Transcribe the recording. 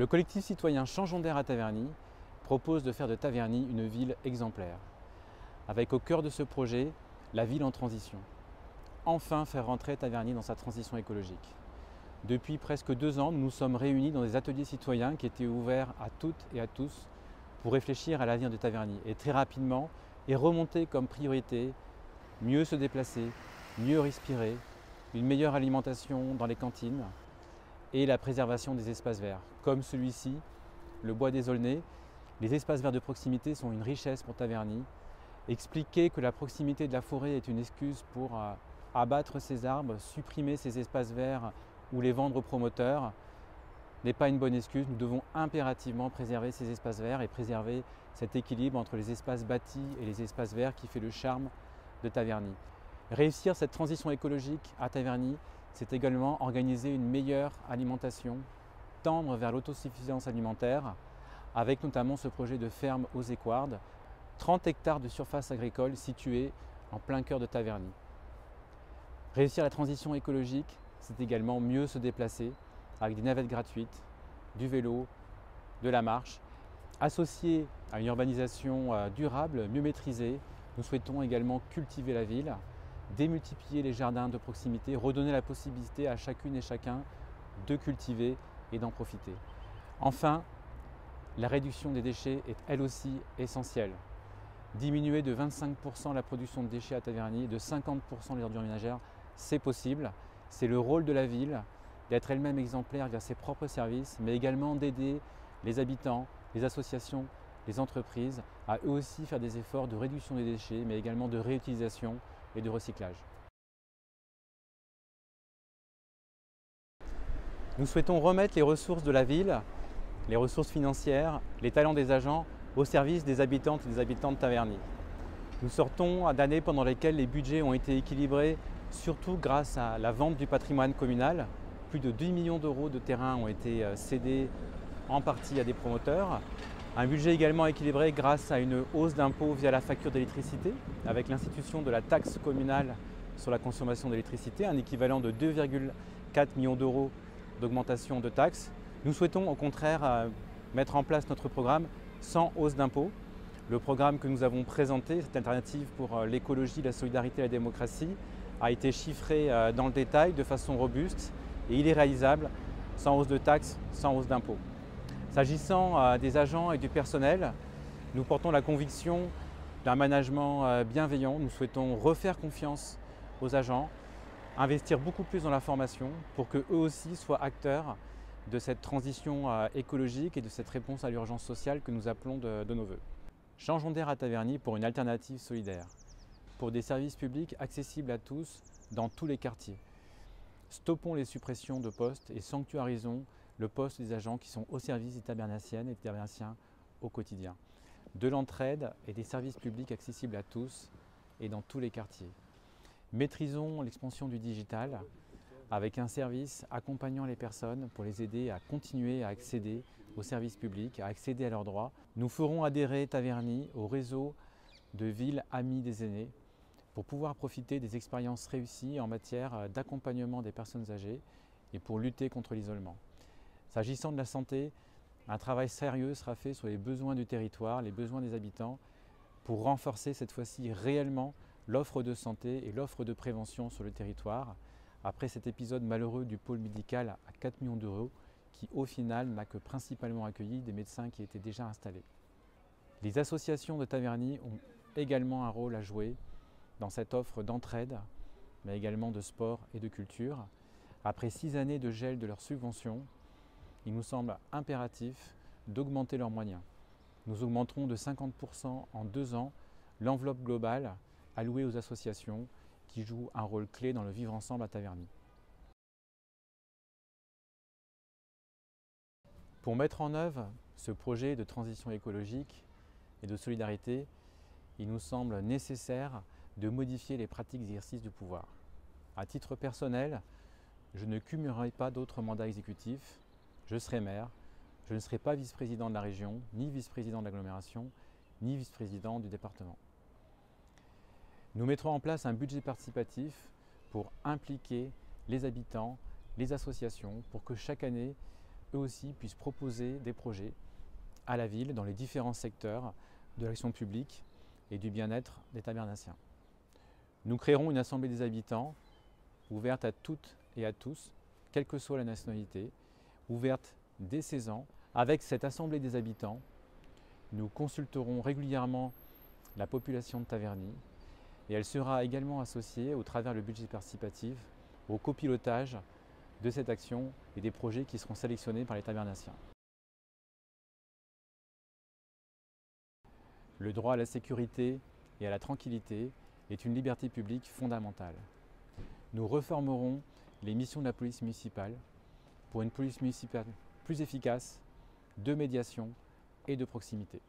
Le collectif citoyen Changeons d'air à Taverny propose de faire de Taverny une ville exemplaire, avec au cœur de ce projet la ville en transition. Enfin faire rentrer Taverny dans sa transition écologique. Depuis presque 2 ans, nous nous sommes réunis dans des ateliers citoyens qui étaient ouverts à toutes et à tous pour réfléchir à l'avenir de Taverny. Et très rapidement est remonté comme priorité mieux se déplacer, mieux respirer, une meilleure alimentation dans les cantines et la préservation des espaces verts. Comme celui-ci, le bois des Aulnais, les espaces verts de proximité sont une richesse pour Taverny. Expliquer que la proximité de la forêt est une excuse pour abattre ces arbres, supprimer ces espaces verts ou les vendre aux promoteurs n'est pas une bonne excuse. Nous devons impérativement préserver ces espaces verts et préserver cet équilibre entre les espaces bâtis et les espaces verts qui fait le charme de Taverny. Réussir cette transition écologique à Taverny, c'est également organiser une meilleure alimentation, tendre vers l'autosuffisance alimentaire, avec notamment ce projet de ferme aux Équardes, 30 hectares de surface agricole située en plein cœur de Taverny. Réussir la transition écologique, c'est également mieux se déplacer avec des navettes gratuites, du vélo, de la marche. Associé à une urbanisation durable, mieux maîtrisée, nous souhaitons également cultiver la ville, démultiplier les jardins de proximité, redonner la possibilité à chacune et chacun de cultiver et d'en profiter. Enfin, la réduction des déchets est elle aussi essentielle. Diminuer de 25% la production de déchets à Taverny, de 50% les ordures ménagères, c'est possible. C'est le rôle de la ville d'être elle-même exemplaire via ses propres services, mais également d'aider les habitants, les associations, les entreprises à eux aussi faire des efforts de réduction des déchets, mais également de réutilisation et de recyclage. Nous souhaitons remettre les ressources de la ville, les ressources financières, les talents des agents au service des habitantes et des habitants de Taverny. Nous sortons d'années pendant lesquelles les budgets ont été équilibrés, surtout grâce à la vente du patrimoine communal. Plus de 10 millions d'euros de terrains ont été cédés en partie à des promoteurs. Un budget également équilibré grâce à une hausse d'impôts via la facture d'électricité, avec l'institution de la taxe communale sur la consommation d'électricité, un équivalent de 2,4 millions d'euros d'augmentation de taxes. Nous souhaitons au contraire mettre en place notre programme sans hausse d'impôts. Le programme que nous avons présenté, cette alternative pour l'écologie, la solidarité et la démocratie, a été chiffré dans le détail de façon robuste et il est réalisable sans hausse de taxes, sans hausse d'impôts. S'agissant des agents et du personnel, nous portons la conviction d'un management bienveillant. Nous souhaitons refaire confiance aux agents, investir beaucoup plus dans la formation pour qu'eux aussi soient acteurs de cette transition écologique et de cette réponse à l'urgence sociale que nous appelons de nos vœux. Changeons d'air à Taverny pour une alternative solidaire, pour des services publics accessibles à tous dans tous les quartiers. Stoppons les suppressions de postes et sanctuarisons le poste des agents qui sont au service des Tavernaciennes et des Tavernaciens au quotidien. De l'entraide et des services publics accessibles à tous et dans tous les quartiers. Maîtrisons l'expansion du digital avec un service accompagnant les personnes pour les aider à continuer à accéder aux services publics, à accéder à leurs droits. Nous ferons adhérer Taverny au réseau de villes amies des aînés pour pouvoir profiter des expériences réussies en matière d'accompagnement des personnes âgées et pour lutter contre l'isolement. S'agissant de la santé, un travail sérieux sera fait sur les besoins du territoire, les besoins des habitants, pour renforcer cette fois-ci réellement l'offre de santé et l'offre de prévention sur le territoire, après cet épisode malheureux du pôle médical à 4 millions d'euros, qui au final n'a que principalement accueilli des médecins qui étaient déjà installés. Les associations de Taverny ont également un rôle à jouer dans cette offre d'entraide, mais également de sport et de culture. Après 6 années de gel de leurs subventions, il nous semble impératif d'augmenter leurs moyens. Nous augmenterons de 50% en 2 ans l'enveloppe globale allouée aux associations qui jouent un rôle clé dans le vivre ensemble à Taverny. Pour mettre en œuvre ce projet de transition écologique et de solidarité, il nous semble nécessaire de modifier les pratiques d'exercice du pouvoir. À titre personnel, je ne cumulerai pas d'autres mandats exécutifs. Je serai maire, je ne serai pas vice-président de la région, ni vice-président de l'agglomération, ni vice-président du département. Nous mettrons en place un budget participatif pour impliquer les habitants, les associations, pour que chaque année, eux aussi puissent proposer des projets à la ville dans les différents secteurs de l'action publique et du bien-être des tabernaciens. Nous créerons une assemblée des habitants ouverte à toutes et à tous, quelle que soit la nationalité, ouverte dès 16 ans. Avec cette assemblée des habitants, nous consulterons régulièrement la population de Taverny et elle sera également associée, au travers du budget participatif, au copilotage de cette action et des projets qui seront sélectionnés par les tabernaciens. Le droit à la sécurité et à la tranquillité est une liberté publique fondamentale. Nous reformerons les missions de la police municipale pour une police municipale plus efficace, de médiation et de proximité.